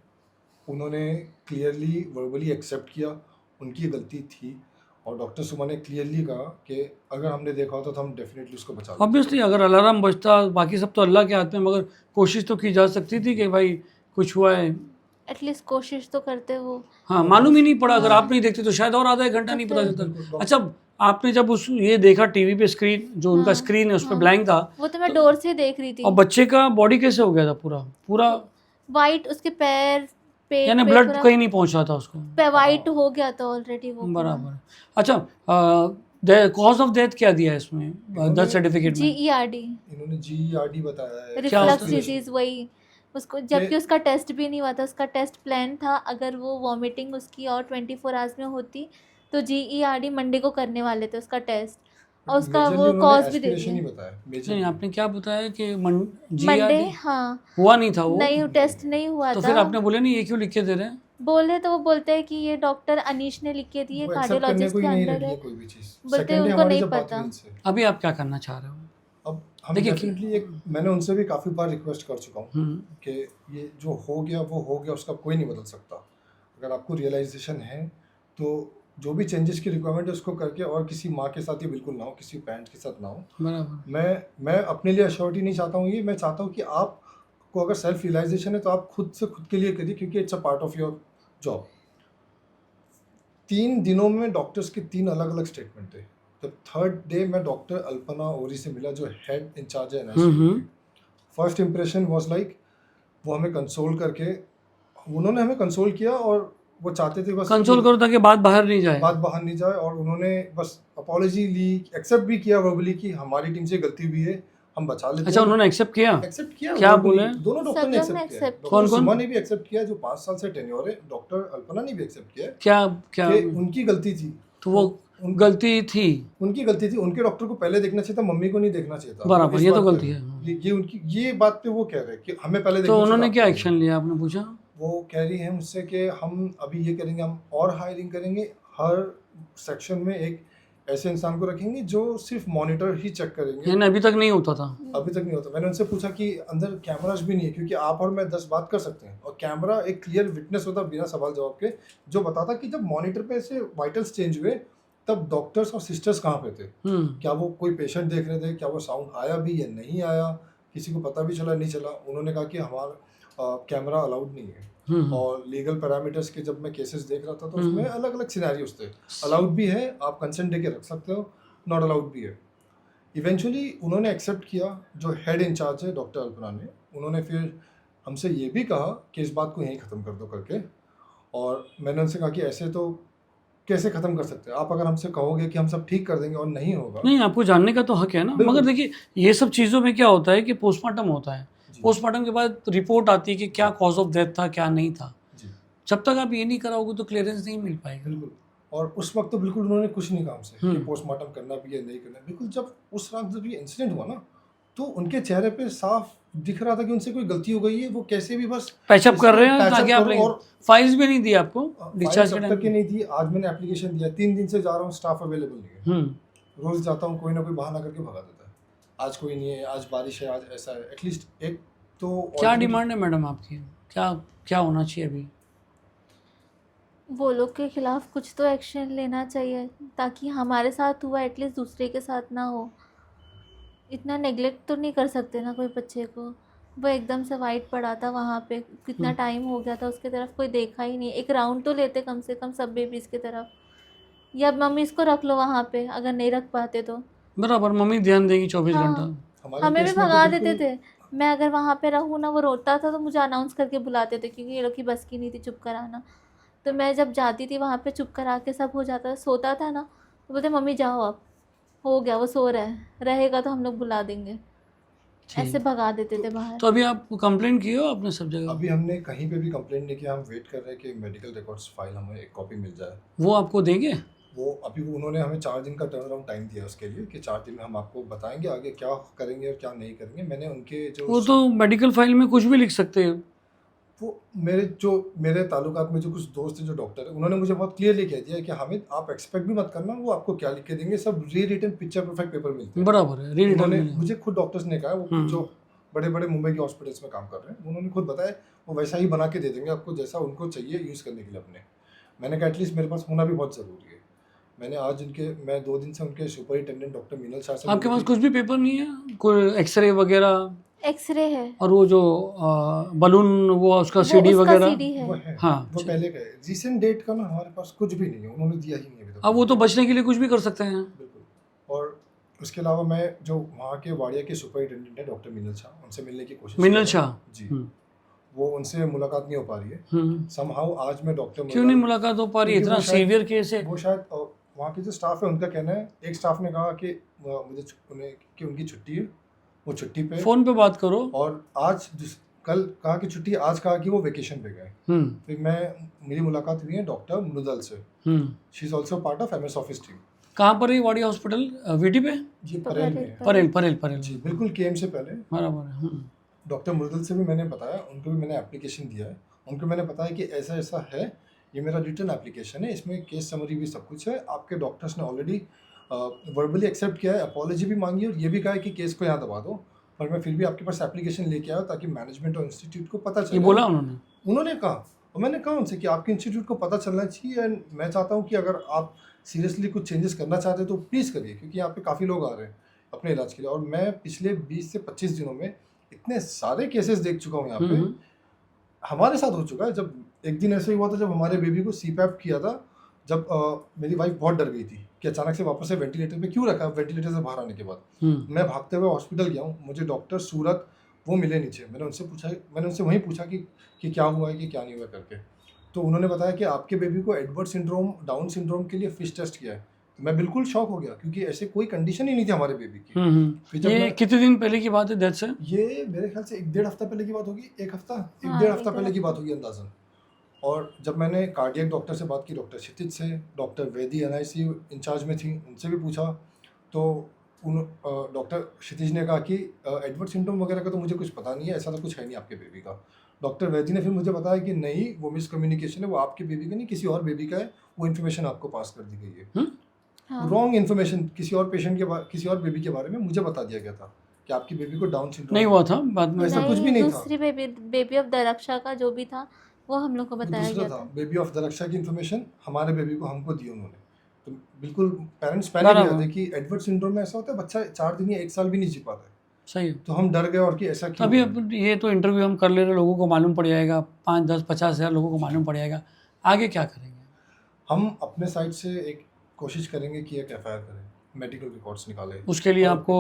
उन्होंने क्लियरली वर्बली एक्सेप्ट किया उनकी गलती थी, और डॉक्टर सुमा ने क्लियरली कहा कि अगर हमने देखा होता तो हम डेफिनेटली उसको बचा लेते। ऑब्वियसली अगर अलार्म बजता, बाकी सब तो अल्लाह के हाथ में, मगर कोशिश तो की जा सकती थी कि भाई कुछ हुआ है। एटलीस्ट कोशिश तो करते वो। हाँ, मालूम ही नहीं पड़ा। अगर आप नहीं देखते तो शायद और आधा एक घंटा नहीं पता बिल्कुल, चलता। बिल्कुल। अच्छा, आपने जब उस ये देखा टीवी पे स्क्रीन, जो उनका स्क्रीन है उस पर ब्लैंक था, वो तो मैं डोर से देख रही थी। और बच्चे का बॉडी कैसे हो गया था पूरा पूरा? वाइट, उसके पैर पेट यानी पे ब्लड पूरा कहीं नहीं पहुंचा था उसको? वाइट हो गया था ऑलरेडी वो पूरा। बराबर। अच्छा, कॉज ऑफ डेथ क्या दिया है इसमें डेथ सर्टिफिकेट में? GERD, इन्होंने जीईआरडी बताया है। रिफ्लक्स होता है? डिजीज, वही उसको, जबकि उसका टेस्ट भी नहीं हुआ था। उसका टेस्ट प्लान था, अगर वो वॉमिटिंग उसकी और 24 आवर्स में होती तो GERD मंडे को करने वाले थे उसका टेस्ट, और उसका Majorly वो उन्होंने कॉज भी दे aspiration ही दिया बताया नहीं, majorly। आपने क्या बताया कि मंडे। GERD हाँ, हुआ नहीं था वो? नहीं, टेस्ट नहीं हुआ तो था। फिर आपने बोले नहीं, ये क्यों लिख के दे रहे हैं? बोले तो वो बोलते हैं कि ये डॉक्टर अनीश ने लिख के दिए, वो accept करने कार्डियोलॉजिस्ट को ही के नहीं अंडर रेडी है है। कोई भी चीज। बोलते Second day उनको हमारी नहीं जब बात पता। हुई इनसे, अभी आप क्या करना चाह रहे हो? अब हम देखिए डेफिनेटली मैंने उनसे भी काफ़ी बार रिक्वेस्ट कर चुका हूँ कि ये जो हो गया वो हो गया, उसका कोई नहीं बदल सकता। अगर आपको रियलाइजेशन है तो जो भी चेंजेस की रिक्वायरमेंट है उसको करके, और किसी माँ के साथ ये बिल्कुल ना हो, किसी पेरेंट के साथ ना हो। बराबर। मैं अपने लिए अश्योरिटी नहीं चाहता हूँ, ये मैं चाहता हूँ कि आपको अगर सेल्फ रियलाइजेशन है तो आप खुद से खुद के लिए करिए, क्योंकि it's a part of your job. 3 दिनों में डॉक्टर्स के 3 अलग अलग स्टेटमेंट थे। द थर्ड डे मैं डॉक्टर अल्पना ओरी से मिला, जो हेड इंचार्ज है NICU. First impression was like, वो हमें कंसोल करके, उन्होंने हमें कंसोल किया, और वो चाहते थे बस कंसोल करो ताकि बात बाहर नहीं जाए। बात बाहर नहीं जाए, और उन्होंने बस अपॉलॉजी ली, एक्सेप्ट भी किया वर्बली कि हमारी टीम से गलती हुई है, हम बचा लेते अच्छा, हैं। उन्होंने एक्सेप्ट किया? एक्सेप्ट किया। क्या verbally, बोले? दोनों डॉक्टर ने सब लोग ने एक्सेप्ट किया। accept कौन डॉक्टर कौन? सुमा ने भी एक्सेप्ट किया, जो 5 साल से टेन्योर है। डॉक्टर अल्पना ने भी एक्सेप्ट किया क्या क्या? कि उनकी गलती थी। तो वो गलती थी, उनकी गलती थी। उनके डॉक्टर को पहले देखना चाहिए था, मम्मी को नहीं देखना चाहिए था। बराबर, इस ये तो बात गलती पे- है। ये उनकी, ये बात पे वो कह रहे हैं कि हमें पहले तो देखना उन्होंने चाहिए क्या था। एक्शन लिया, आपने पूछा? वो कह रही है मुझसे कि हम अभी ये करेंगे, हम और हायरिंग करेंगे, हर सेक्शन में एक ऐसे इंसान को रखेंगे जो सिर्फ मॉनिटर ही चेक करेंगे। यानी अभी तक नहीं होता था? अभी तक नहीं होता। मैंने उनसे पूछा कि अंदर कैमराज भी नहीं है, क्योंकि आप और मैं 10 बात कर सकते हैं, और कैमरा एक क्लियर विटनेस होता बिना सवाल जवाब के, जो बताता कि जब मॉनिटर पे से वाइटल्स चेंज हुए तब डॉक्टर्स और सिस्टर्स कहाँ पे थे, क्या वो कोई पेशेंट देख रहे थे, क्या वो साउंड आया भी या नहीं आया, किसी को पता भी चला नहीं चला। उन्होंने कहा कि हमारा कैमरा अलाउड नहीं है। और लीगल पैरामीटर्स के जब मैं केसेस देख रहा था तो उसमें अलग अलग सिनेरियोस थे। अलाउड भी है, आप कंसेंट दे के रख सकते हो, नॉट अलाउड भी है। इवेंचुअली उन्होंने एक्सेप्ट किया, जो हेड इंचार्ज है डॉक्टर अल्पना ने। उन्होंने फिर हमसे ये भी कहा कि इस बात को यहीं ख़त्म कर दो करके, और मैंने उनसे कहा कि ऐसे तो कैसे ख़त्म कर सकते हैं आप, अगर हमसे कहोगे कि हम सब ठीक कर देंगे और नहीं होगा। नहीं, आपको जानने का तो हक है ना। बिल्कुल। मगर देखिए, ये सब चीज़ों में क्या होता है कि पोस्टमार्टम होता है। जी। पोस्टमार्टम के बाद रिपोर्ट आती है कि क्या कॉज ऑफ डेथ था, क्या नहीं था। जी जब तक आप ये नहीं कराओगे तो क्लियरेंस नहीं मिल पाएगा। बिल्कुल। और उस वक्त तो बिल्कुल उन्होंने कुछ नहीं कहा हमसे हम्म। कि पोस्टमार्टम करना भी है नहीं करना। बिल्कुल जब उस रात जब ये इंसिडेंट हुआ ना, तो उनके चेहरे पे साफ दिख रहा था कि उनसे कोई गलती हो गई है, वो कैसे भी बस पैचअप कर रहे हैं patch up ताकि आप करो। लें। और फाइल्स भी नहीं दी आपको फाइल डिस्चार्ज के तब तक की टाइम? नहीं थी। आज मैंने एप्लीकेशन दिया, 3 दिन से जा रहा हूँ, स्टाफ अवेलेबल नहीं है। रोज जाता हूँ, कोई ना कोई बहाना करके भगा देता है। आज कोई नहीं है, आज बारिश है, आज ऐसा है। एटलीस्ट एक तो क्या alternate- डिमांड है मैडम आपकी? क्या क्या होना चाहिए अभी? वो लोग के खिलाफ कुछ तो एक्शन लेना चाहिए ताकि हमारे साथ हुआ एटलीस्ट दूसरे के साथ ना हो। इतना नेग्लेक्ट तो नहीं कर सकते ना कोई बच्चे को। वो एकदम से वाइट पड़ा था वहाँ पे, कितना टाइम हो गया था, उसके तरफ कोई देखा ही नहीं। एक राउंड तो लेते कम से कम सब बेबीज़ की तरफ, या मम्मी इसको रख लो वहाँ पे अगर नहीं रख पाते तो। बराबर, मम्मी ध्यान देगी 24 हाँ। घंटा। हमारे हमें भी केस में तो भगा बिल्कुल- देते थे। मैं अगर वहाँ पे रहूँ ना, वो रोता था तो मुझे अनाउंस करके बुलाते थे क्योंकि ये लोग की बस की नहीं थी चुप कराना। तो मैं जब जाती थी वहाँ पे चुप करा के सब हो जाता, सोता था ना तो बोलते मम्मी जाओ अब हो गया, वो सो रहा है, रहेगा तो हम लोग बुला देंगे। ऐसे भगा देते थे बाहर। तो अभी आप कंप्लेंट किए हो आपने सब जगह? अभी हमने कहीं पे भी कंप्लेंट नहीं किया। हम वेट कर रहे हैं कि मेडिकल रिकॉर्ड्स फाइल हमें एक कॉपी मिल जाए। वो आपको देंगे? वो अभी उन्होंने हमें 4 दिन का टर्न अराउंड टाइम दिया उसके लिए कि 4 दिन में हम आपको बताएंगे आगे क्या करेंगे और क्या नहीं करेंगे। मैंने उनके वो जो तो मेडिकल फाइल में कुछ भी लिख सकते हैं। वो मेरे ताल्लुकात में जो कुछ दोस्त हैं जो डॉक्टर है, उन्होंने मुझे बहुत क्लियरली कह दिया कि हामिद आप एक्सपेक्ट भी मत करना वो आपको क्या लिख के देंगे। सब री रिटन पिक्चर परफेक्ट पेपर मिलते हैं। बराबर है, रीड उन्होंने मुझे खुद डॉक्टर्स ने कहा, वो हम्म। जो बड़े बड़े मुंबई के हॉस्पिटल्स में काम कर रहे हैं, उन्होंने खुद बताया वो वैसा ही बना के दे देंगे आपको जैसा उनको चाहिए यूज़ करने के लिए अपने। मैंने कहा एटलीस्ट मेरे पास होना भी बहुत ज़रूरी है। मैंने आज मैं 2 दिन से उनके सुपरिटेंडेंट डॉक्टर मीनल शाह से आपके पास कुछ भी पेपर नहीं है? कोई एक्सरे वगैरह? एक्सरे है, और वो जो बलून वो उसका सीडी उसका वगैरह? सीडी है। वो है, हाँ, वो पहले का है। रिसेंट डेट का ना हमारे पास कुछ भी नहीं है, उन्होंने दिया ही नहीं अभी तक। अब वो तो बचने के लिए कुछ भी कर सकते हैं। बिल्कुल। और उसके अलावा मैं जो वहाँ के वाडिया के सुपरिटेंडेंट है डॉक्टर मीनल शाह, उनसे मिलने की कोशिश मीनल कर रहा शाह? हूँ। जी, वो उनसे मुलाकात नहीं हो पा रही है। समहाउ आज मैं डॉक्टर क्यों नहीं मुलाकात हो पा रही? क्योंकि इतना वो शायद- सीवियर केस है। वो शायद वहाँ के जो स्टाफ है उनका कहना है, एक स्टाफ ने कहा कि उनकी छुट्टी है, वो छुट्टी पे है। फोन पे बात करो। और कल कहा कि छुट्टी, आज कहा कि वो वेकेशन पे गए। फिर मेरी मुलाकात हुई है डॉक्टर मृदल से। She is also part of MS office team. कहाँ पर है वाडिया हॉस्पिटल? वीटी पे? ये परेल में है। परेल जी बिल्कुल, केएम से पहले। बराबर है। डॉक्टर मृदल से भी मैंने बताया, उनको भी मैंने एप्लीकेशन दिया है। उनको मैंने बताया कि ऐसा ऐसा है, ये मेरा रिटर्न एप्लीकेशन है, इसमें केस समरी भी सब कुछ है। आपके डॉक्टर्स ने ऑलरेडी वर्बली एक्सेप्ट किया है, अपॉलॉजी भी मांगी और ये भी कहा है कि केस को यहाँ दबा दो, पर मैं फिर भी आपके पास एप्लीकेशन लेके आया ताकि मैनेजमेंट और इंस्टीट्यूट को पता चले। ये बोला उन्होंने? कहा, और मैंने कहा उनसे कि आपके इंस्टीट्यूट को पता चलना चाहिए। एंड मैं चाहता हूँ कि अगर आप सीरियसली कुछ चेंजेस करना चाहते हैं तो प्लीज़ करिए, क्योंकि यहाँ पे काफ़ी लोग आ रहे हैं अपने इलाज के लिए। और मैं पिछले 20 से 25 दिनों में इतने सारे केसेस देख चुका हूँ यहाँ पे। हमारे साथ हो चुका है। जब एक दिन ऐसा ही हुआ था जब हमारे बेबी को सीपैप किया था, जब मेरी वाइफ बहुत डर गई थी कि अचानक से वापस से वेंटिलेटर पे क्यों रखा, वेंटिलेटर से बाहर आने के बाद। मैं भागते हुए हॉस्पिटल गया हूँ, मुझे डॉक्टर सूरत वो मिले नीचे। मैंने उनसे वहीं पूछा कि क्या हुआ है कि क्या नहीं हुआ करके। तो उन्होंने बताया कि आपके बेबी को एडवर्ड सिंड्रोम, डाउन सिंड्रोम के लिए फिश टेस्ट किया है। तो मैं बिल्कुल शॉक हो गया क्योंकि ऐसे कोई कंडीशन ही नहीं थी हमारे बेबी की। फिर जब ये कितने दिन पहले की बात है डेथ से? ये मेरे ख्याल से 1-1.5 हफ्ता पहले की बात होगी। एक हाँ, डेढ़ हफ्ता पहले की बात होगी अंदाजन। और जब मैंने कार्डियक डॉक्टर से बात की, डॉक्टर क्षितिज से, डॉक्टर वैदी एनआईसी इंचार्ज में थी, उनसे भी पूछा, तो डॉक्टर क्षितिज ने कहा कि एडवर्ड सिंड्रोम वगैरह का तो मुझे कुछ पता नहीं है, ऐसा तो कुछ है नहीं आपके बेबी का। डॉक्टर वैदी ने फिर मुझे बताया कि नहीं, वो मिसकम्युनिकेशन है, वो आपके बेबी का नहीं किसी और बेबी का है, वो इन्फॉर्मेशन आपको पास कर दी गई है। रॉन्ग इन्फॉर्मेशन किसी और पेशेंट के किसी और बेबी के बारे में मुझे बता दिया गया था कि आपकी बेबी को डाउन सिंड्रोम नहीं हुआ था बाद में? ऐसा कुछ भी नहीं था। दूसरी बेबी ऑफ दरक्षा का जो भी था वो हम लोग को बताया दूसरा गया था था। बेबी ऑफ दरक्षा की इन्फॉर्मेशन हमारे बेबी को हमको दी उन्होंने। तो बिल्कुल पेरेंट्स पहले भी कहते कि एडवर्ड सिंड्रोम में ऐसा होता है बच्चा 4 दिन या 1 साल भी नहीं जी पाता है। सही है। तो हम डर गए और कि ऐसा क्यों। अभी अब ये तो इंटरव्यू हम कर ले रहे, लोगों को मालूम पड़ जाएगा, 5, 10, 50 हज़ार लोगों को मालूम पड़ जाएगा। आगे क्या करेंगे? हम अपने साइड से एक कोशिश करेंगे कि एक एफआईआर करें, मेडिकल रिकॉर्ड्स निकाले। उसके लिए आपको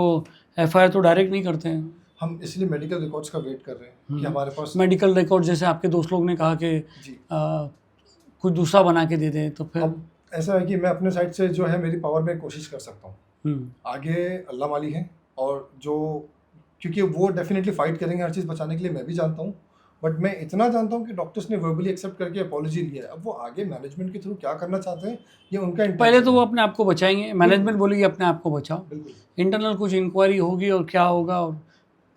एफआईआर तो डायरेक्ट नहीं करते हैं? हम इसलिए मेडिकल रिकॉर्ड्स का वेट कर रहे हैं कि हमारे पास मेडिकल रिकॉर्ड जैसे आपके दोस्त लोग ने कहा कि जी कुछ दूसरा बना के दे दें, तो फिर अब ऐसा है कि मैं अपने साइड से जो है मेरी पावर में कोशिश कर सकता हूँ। आगे अल्लाह माली है, और जो क्योंकि वो डेफिनेटली फाइट करेंगे हर चीज़ बचाने के लिए, मैं भी जानता हूँ। बट मैं इतना जानता हूँ कि डॉक्टर्स ने वर्बली एक्सेप्ट करके अपॉलॉजी लिया है। अब वो आगे मैनेजमेंट के थ्रू क्या करना चाहते हैं ये उनका पहले intention तो वो है। अपने आप को बचाएंगे, मैनेजमेंट बोलेगी अपने आप को बचाओ, बिल्कुल इंटरनल कुछ इंक्वायरी होगी और क्या होगा, और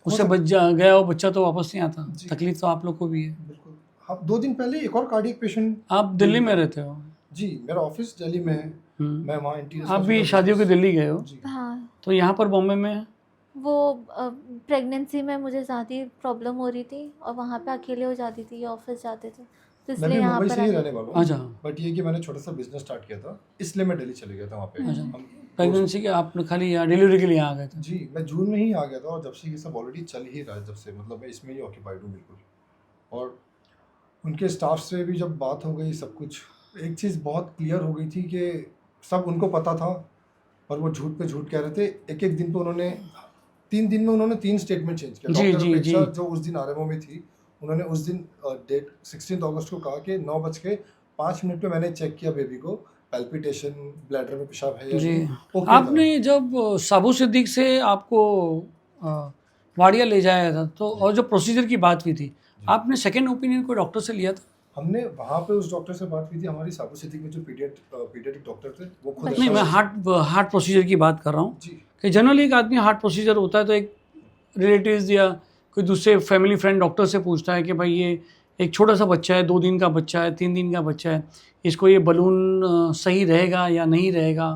उससे सकता- गया हो बच्चा तो वापस नहीं आता। जी। तकलीफ तो आप लोग को भी है। बिल्कुल। हाँ, 2 दिन पहले एक और कार्डियक पेशेंट। आप दिल्ली में रहते हो? जी, मेरा ऑफिस दिल्ली में है। हम्म। मैं वहाँ इंटीरियर आप भी शादियों के दिल्ली गए हो, जी। हाँ, तो यहाँ पर बॉम्बे में वो प्रेगनेंसी में मुझे ज़्यादा प्रॉब्लम हो रही थी और वहाँ पे अकेले हो जाती थी, ये ऑफिस जाते थे, तो मैं इसलिए भी यहाँ मुंबई पर से ही आ रहने गई। वाला हूँ। अच्छा। बट ये कि मैंने छोटा सा बिजनेस स्टार्ट किया था, इसलिए मैं दिल्ली चले गया था वहाँ पे। अच्छा। हम प्रेगनेंसी के आप खाली यहाँ डिलीवरी के लिए आ गए थे? जी, मैं जून में ही आ गया था और जब से ये सब ऑलरेडी चल ही रहा है, जब से मतलब मैं इसमें ही ऑक्यूपाइड हूँ बिल्कुल। और उनके स्टाफ से भी जब बात हो गई सब कुछ, एक चीज़ बहुत क्लियर हो गई थी कि सब उनको पता था और वो झूठ पे झूठ कह रहे थे। एक एक दिन पे उन्होंने 3 दिन में उन्होंने 3 स्टेटमेंट चेंज किया। जी, डॉक्टर जी, अपेक्षा जी। जो उस दिन आरएमओ में थी, उन्होंने उस दिन डेट 16 अगस्त को कहा कि 9:05 पे मैंने चेक किया बेबी को, पैल्पिटेशन, ब्लैडर में पेशाब है या जी। नहीं, ओके था। आपने जब साबू सिद्दीक से आपको वाडिया ले जाया था तो, और जो प्रोसीजर की बात हुई थी, आपने सेकेंड ओपिनियन कोई डॉक्टर से लिया था? हमने वहाँ पे उस डॉक्टर से बात की थी, हमारी साबू सिद्दीक में जो पीडियाट्रिक डॉक्टर थे वो खुद नहीं, मैं ऐसा- हार्ट प्रोसीजर की बात कर रहा हूँ जी कि जनरली एक आदमी हार्ट प्रोसीजर होता है तो एक रिलेटिव्स या कोई दूसरे फैमिली फ्रेंड डॉक्टर से पूछता है कि भाई ये एक छोटा सा बच्चा है, 2 दिन का बच्चा है, 3 दिन का बच्चा है, इसको ये बलून सही रहेगा या नहीं रहेगा,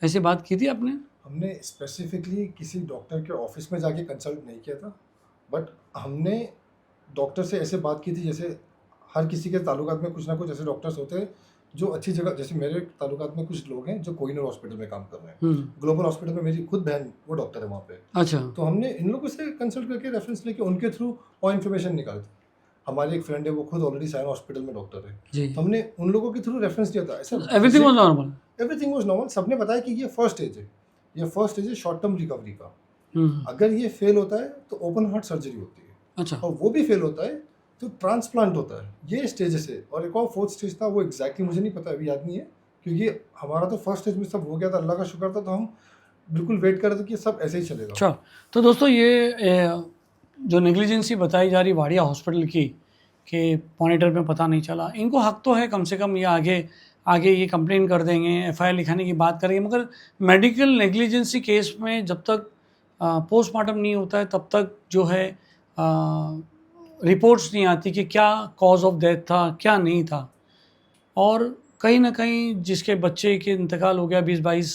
ऐसे बात की थी आपने? हमने स्पेसिफिकली किसी डॉक्टर के ऑफिस में जाके कंसल्ट नहीं किया था, बट हमने डॉक्टर से ऐसे बात की थी जैसे हर किसी के ताल्लुकात में कुछ ना कुछ ऐसे डॉक्टर्स होते हैं जो अच्छी जगह, जैसे मेरे ताल्लुकात में कुछ लोग हैं जो कोहिनूर हॉस्पिटल में काम कर रहे हैं, ग्लोबल हॉस्पिटल में मेरी खुद बहन वो डॉक्टर है वहाँ पे। अच्छा। तो हमने इन लोगों से कंसल्ट करके रेफरेंस लेके उनके थ्रू और इन्फॉर्मेशन निकाली थी। हमारी एक फ्रेंड है वो खुद ऑलरेडी साइन हॉस्पिटल में डॉक्टर है, जी। तो हमने उन लोगों के थ्रू रेफरेंस दिया था। ऐसा everything was normal? Everything was normal. सबने बताया कि ये फर्स्ट स्टेज है, ये फर्स्ट स्टेज है शॉर्ट टर्म रिकवरी का। अगर ये फेल होता है तो ओपन हार्ट सर्जरी होती है, अच्छा। और वो भी फेल होता है तो ट्रांसप्लांट होता है। ये स्टेजेस है, और एक और 4th स्टेज था, वो एग्जैक्टली मुझे नहीं पता, अभी याद नहीं है, क्योंकि हमारा तो फर्स्ट स्टेज में सब हो गया था, अल्लाह का शुक्र था, तो हम बिल्कुल वेट कर रहे थे कि सब ऐसे ही चलेगा। अच्छा, तो दोस्तों ये जो नेग्लिजेंसी बताई जा रही वाडिया हॉस्पिटल की कि मॉनिटर में पता नहीं चला, इनको हक तो है कम से कम ये आगे ये कंप्लेन कर देंगे, एफआईआर लिखाने की बात करेंगे, मगर मेडिकल नेग्लिजेंसी केस में जब तक पोस्टमार्टम नहीं होता है तब तक जो है रिपोर्ट्स नहीं आती कि क्या कॉज ऑफ डेथ था, क्या नहीं था। और कहीं ना कहीं जिसके बच्चे के इंतकाल हो गया, 20-22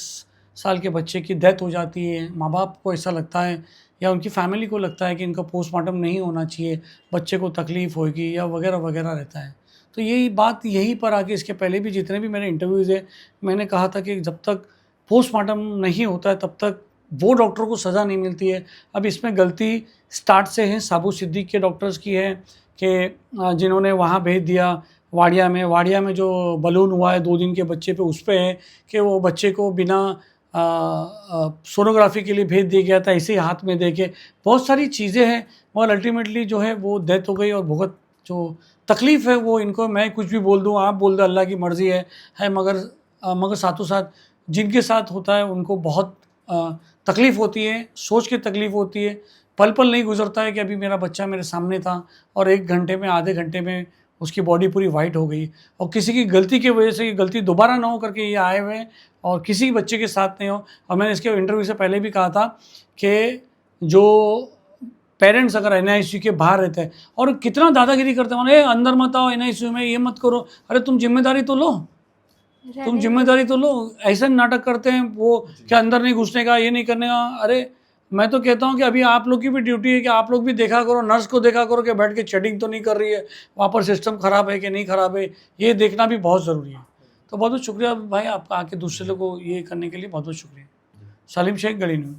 साल के बच्चे की डेथ हो जाती है, माँ बाप को ऐसा लगता है या उनकी फैमिली को लगता है कि इनका पोस्टमार्टम नहीं होना चाहिए, बच्चे को तकलीफ़ होगी या वगैरह वगैरह रहता है। तो यही बात यहीं पर आके, इसके पहले भी जितने भी मेरे इंटरव्यूज़ है, मैंने कहा था कि जब तक पोस्टमार्टम नहीं होता है तब तक वो डॉक्टर को सज़ा नहीं मिलती है। अब इसमें गलती स्टार्ट से है साबू सिद्दीक के डॉक्टर्स की है कि जिन्होंने वहाँ भेज दिया वाडिया में जो बलून हुआ है 2 दिन के बच्चे पे, उस पे है कि वो बच्चे को बिना सोनोग्राफी के लिए भेज दिया गया था, ऐसे ही हाथ में दे के, बहुत सारी चीज़ें हैं, और अल्टीमेटली जो है वो डेथ हो गई। और बहुत जो तकलीफ़ है वो इनको, मैं कुछ भी बोल दूँ, आप बोल दो, अल्लाह की मर्ज़ी है, मगर साथों साथ जिनके साथ होता है उनको बहुत तकलीफ़ होती है, सोच के तकलीफ़ होती है, पल पल नहीं गुजरता है कि अभी मेरा बच्चा मेरे सामने था और 1 घंटे में, आधे घंटे में उसकी बॉडी पूरी वाइट हो गई, और किसी की गलती की वजह से ये गलती दोबारा ना हो करके ये आए हुए हैं, और किसी बच्चे के साथ नहीं हो। और मैंने इसके इंटरव्यू से पहले भी कहा था कि जो पेरेंट्स अगर एनआईसीयू के बाहर रहते हैं और कितना दादागिरी करते हैं, अरे अंदर मत आओ एनआईसीयू में, ये मत करो, अरे तुम जिम्मेदारी तो लो, तुम जिम्मेदारी तो लो, ऐसे नाटक करते हैं वो क्या अंदर नहीं घुसने का, ये नहीं करने का। अरे मैं तो कहता हूँ कि अभी आप लोग की भी ड्यूटी है कि आप लोग भी देखा करो, नर्स को देखा करो कि बैठ के चेटिंग तो नहीं कर रही है, वहाँ पर सिस्टम ख़राब है कि नहीं ख़राब है, ये देखना भी बहुत ज़रूरी है। तो बहुत बहुत शुक्रिया भाई आपका, आके दूसरे लोगों को ये करने के लिए बहुत बहुत शुक्रिया। सालिम शेख, गली न्यूज़।